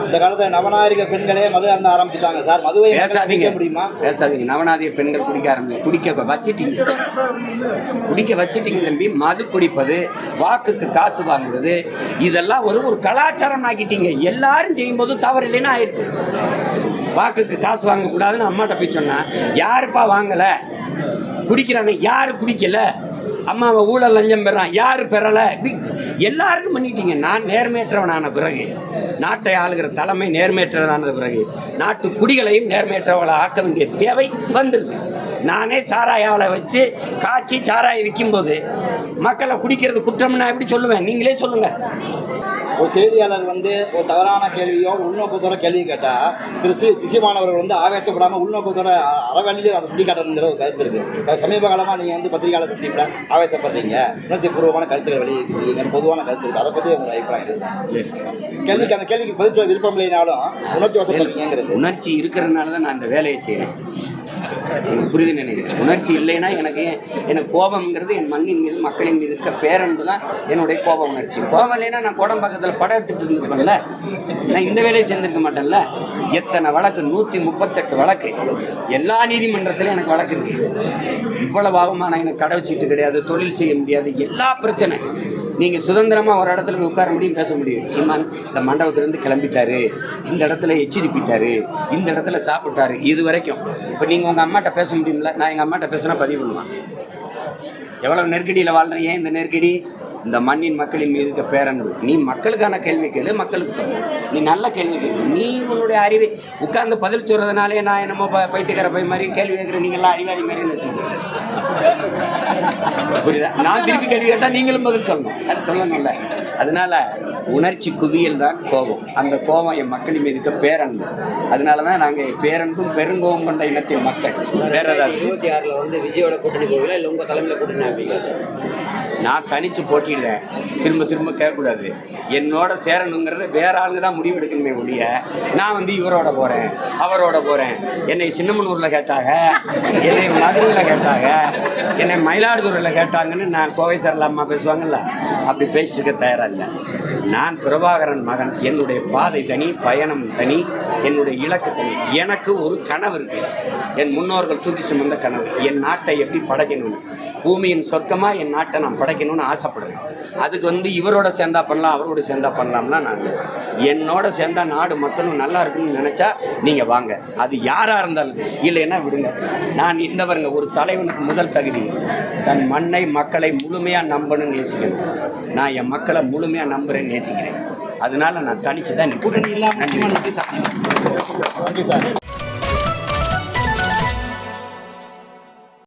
இந்த காலத்தில் நவநாகரிக பெண்களே மது அருந்த ஆரம்பிச்சுட்டாங்க சார். மதுவை பேசாதீங்க முடியுமா? பேசாதீங்க. நவநாதிக பெண்கள் குடிக்க வச்சிட்டீங்க தம்பி. மது குடிப்பது, வாக்குக்கு காசு வாங்குவது, இதெல்லாம் ஒரு கலாச்சாரம் ஆக்கிட்டீங்க. எல்லாரும் செய்யும்போது தவறு இல்லைன்னா ஆயிடுச்சு. வாக்குக்கு காசு வாங்கக்கூடாதுன்னு அம்மாட்ட போய் சொன்னா, யாருப்பா வாங்கல? குடிக்கிறாங்க, யாரு குடிக்கல? அம்மாவை ஊழல் லஞ்சம் பெறான், யாரு பெறலை? எல்லாருக்கும் பண்ணிட்டீங்க. நான் நேர்மையற்றவனான பிறகு, நாட்டை ஆளுகிற தலைமை நேர்மையற்றவனான பிறகு, நாட்டு குடிகளையும் நேர்மையற்றவர்களை ஆக்க வேண்டிய தேவை வந்துருது. நானே சாராயாவலை வச்சு காய்ச்சி சாராயை விற்கும்போது மக்களை குடிக்கிறது குற்றம்னா எப்படி சொல்லுவேன்? நீங்களே சொல்லுங்க. ஒரு செய்தியாளர் ஒரு தவறான கேள்வியோ ஒரு உள்நோக்கத்தோட கேள்வி கேட்டால் திசைமானவர்கள் ஆவேசப்படாமல் உள்நோக்கத்தோட அறவழியிலே அதை சுட்டி காட்டணுங்கிற ஒரு கருத்து இருக்குது. சமீப காலமாக நீங்கள் பத்திரிகையாளர் சந்திப்பில் ஆவேசப்படுறீங்க, உணர்ச்சி பூர்வமான கருத்துக்கள் வெளியிட்டிருக்கீங்க, பொதுவான கருத்து இருக்குது. அதை பற்றி உங்களோட அபிப்பிராயம்? அந்த கேள்விக்கு பதில் சொல்ல விருப்பம் இல்லைனாலும் உணர்ச்சி வசப்படுறீங்கிறது. உணர்ச்சி இருக்கிறதுனால தான் நான் அந்த வேலையை செய்கிறேன். எனக்கு புரிது நினைக்கிறேன். உணர்ச்சி இல்லைன்னா எனக்கு கோபம்ங்கிறது என் மண்ணின் மீது, மக்களின் மீது இருக்க பேரன்பு தான் என்னுடைய கோப உணர்ச்சி. கோபம் இல்லைன்னா நான் கோடம்பாக்கத்தில் படம் எடுத்துகிட்டு இருந்திருப்பேன்ல, நான் இந்த வேலையை செஞ்சுருக்க மாட்டேன்ல. எத்தனை வழக்கு? 138 வழக்கு. எல்லா நீதிமன்றத்திலும் எனக்கு வழக்கு இருக்கு. இவ்வளவு அவமானம். எனக்கு கடை வச்சுட்டு கிடையாது, தொழில் செய்ய முடியாது, எல்லா பிரச்சனை. நீங்கள் சுதந்திரமாக ஒரு இடத்துல போய் உட்கார முடியும், பேச முடியும். சீமான் இந்த மண்டபத்திலேருந்து கிளம்பிட்டாரு, இந்த இடத்துல எச்சிரிப்பிட்டாரு, இந்த இடத்துல சாப்பிட்டாரு, இது வரைக்கும். இப்போ நீங்கள் உங்கள் அம்மாட்ட பேச முடியுமில்ல? நான் எங்கள் அம்மாட்ட பேசினா பதிவு பண்ணுவேன். எவ்வளோ நெருக்கடியில் வாழ்கிறீங்க? இந்த நெருக்கடி இந்த மண்ணின் மக்களின் மீது இருக்க பேரன்பு. நீ மக்களுக்கான கேள்வி கேளு, மக்களுக்கு சொல்லு. நீ நல்ல கேள்வி கேளு. நீ உன்னுடைய அறிவை உட்கார்ந்து பதில் சொல்றதுனாலே நான் என்னமோ பைத்தியக்கார பை மாதிரி கேள்வி கேட்குறேன், நீங்கள்லாம் அறிவாளி மாதிரி வச்சுக்கோங்க. புரியுதா? நான் திருப்பி கேள்வி கேட்டால் நீங்களும் பதில் சொல்லணும். அது சொல்லணும்ல. அதனால உணர்ச்சி குவியல் தான் கோபம். அந்த கோபம் என் மக்களின் மீது இருக்க பேரன்பு. அதனால தான் நாங்கள் பேரன்பும் பெருங்கோபம் கொண்ட இனத்தின் மக்கள். வேற ஏதாவது 26ல் விஜயோட கூட்டணி போகல, இல்லை உங்கள் தலைமையில் கூட்டணி ஆப்பீங்க? நான் தனித்து போட்டியில்லை. திரும்ப கேட்கக்கூடாது. என்னோட சேரணுங்கிறத வேற ஆளுங்க தான் முடிவு எடுக்கணுமே ஒழிய, நான் இவரோட போகிறேன், அவரோட போகிறேன். என்னை சின்னமனூரில் கேட்டாங்க, என்னை மதுரையில் கேட்டாங்க, என்னை மயிலாடுதுறையில் கேட்டாங்கன்னு நான் கோவை சரளம்மா பேசுவாங்கல்ல, அப்படி பேசிட்டு தயாராக இல்லை. நான் பிரபாகரன் மகன். என்னுடைய பாதை தனி, பயணம் தனி, என்னுடைய இலக்கு தனி. எனக்கு ஒரு கனவு இருக்கு. என் முன்னோர்கள் தூக்கி சுமந்த கனவு. என் நாட்டை எப்படி படைக்கணும்னு, பூமியின் சொர்க்கமாக என் நாட்டை நான் படைக்கணும்னு ஆசைப்படுறேன். அதுக்கு இவரோட சேர்ந்தா பண்ணலாம், அவரோட சேர்ந்தா பண்ணலாம்னா நான் என்னோட சேர்ந்தா நாடு மக்களும் நல்லா இருக்குன்னு நினச்சா நீங்கள் வாங்க. அது யாராக இருந்தாலும், இல்லைன்னா விடுங்க. நான் இருந்தவருங்க. ஒரு தலைவனுக்கு முதல் தகுதி தன் மண்ணை, மக்களை முழுமையாக நம்பணும்னு நேசிக்கணும். நான் என் மக்களை முழுமையாக நம்புறேன்னு நேசிக்கிறேன். அதனால நான் தனிச்சு தான் கூட்டணி இல்லாமல் நன்றி சார்.